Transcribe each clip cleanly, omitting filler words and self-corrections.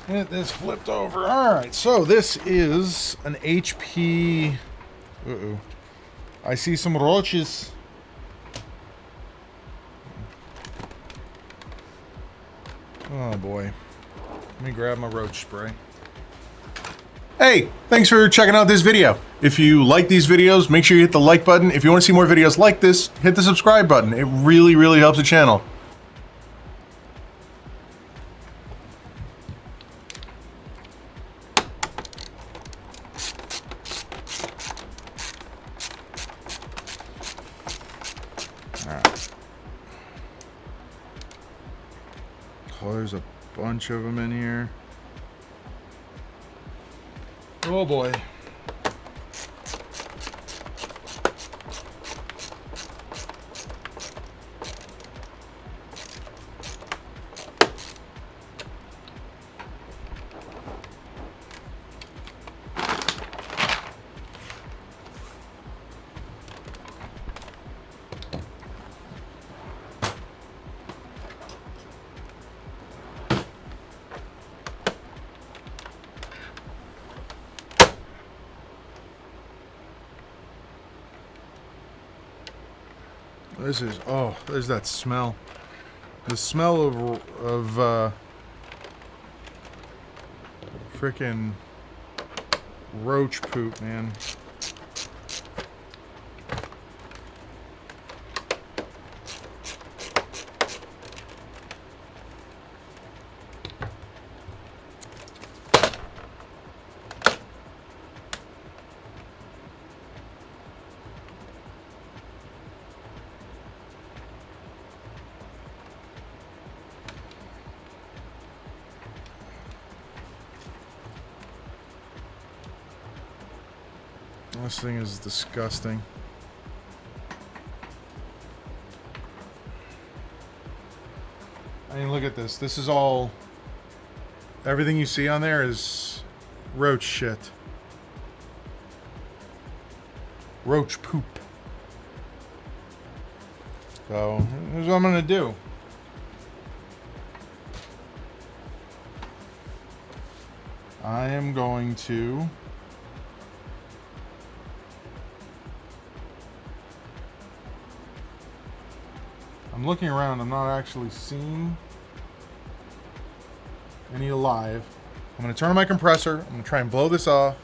Get this flipped over. Alright, so this is an HP... Uh-oh. I see some roaches. Oh boy. Let me grab my roach spray. Hey, thanks for checking out this video. If you like these videos, make sure you hit the like button. If you want to see more videos like this, hit the subscribe button. It really, really helps the channel. Alright. Oh, there's a bunch of them in here. Oh boy. This is, oh, there's that smell. The smell of frickin' roach poop, man. This thing is disgusting. I mean, look at this. This is all... Everything you see on there is roach shit. Roach poop. So, here's what I'm gonna do. I am going to... I'm looking around, I'm not actually seeing any alive. I'm going to turn on my compressor, I'm going to try and blow this off,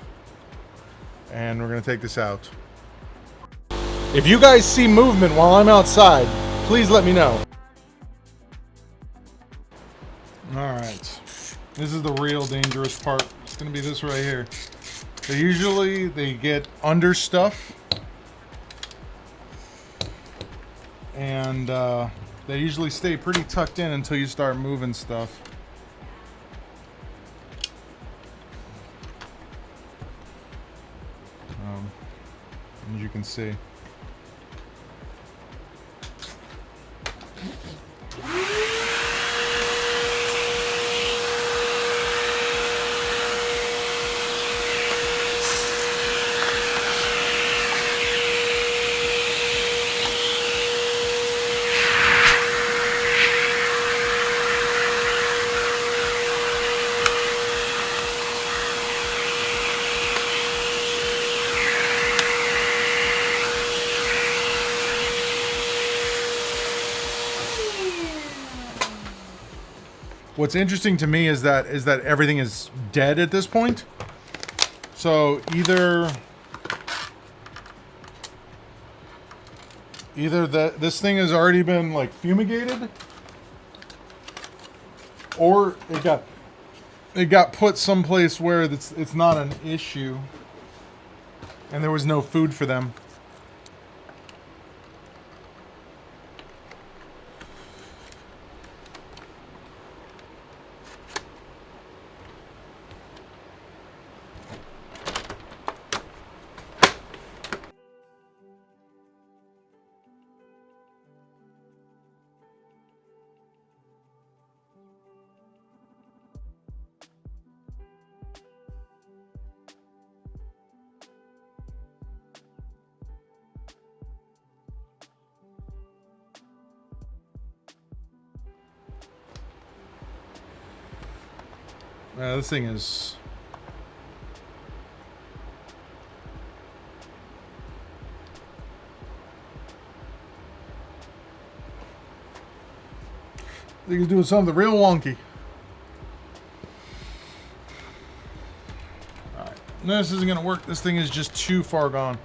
and we're going to take this out. If you guys see movement while I'm outside, please let me know. Alright, this is the real dangerous part. It's going to be this right here. They get under stuff. And they usually stay pretty tucked in until you start moving stuff. As you can see. What's interesting to me is that everything is dead at this point. So either that this thing has already been like fumigated, or it got put someplace where it's not an issue, and there was no food for them. This thing is... I think he's doing something real wonky. Alright, this isn't going to work. This thing is just too far gone.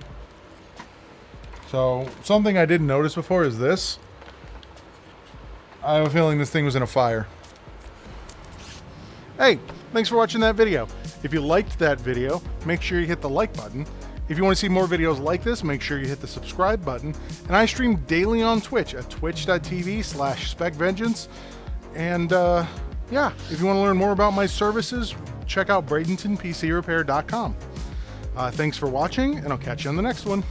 So, something I didn't notice before is this. I have a feeling this thing was in a fire. Hey, thanks for watching that video. If you liked that video, make sure you hit the like button. If you want to see more videos like this, make sure you hit the subscribe button. And I stream daily on Twitch at twitch.tv/SpecVengeance. And yeah, if you want to learn more about my services, check out Bradenton PC Repair.com. Thanks for watching, and I'll catch you on the next one.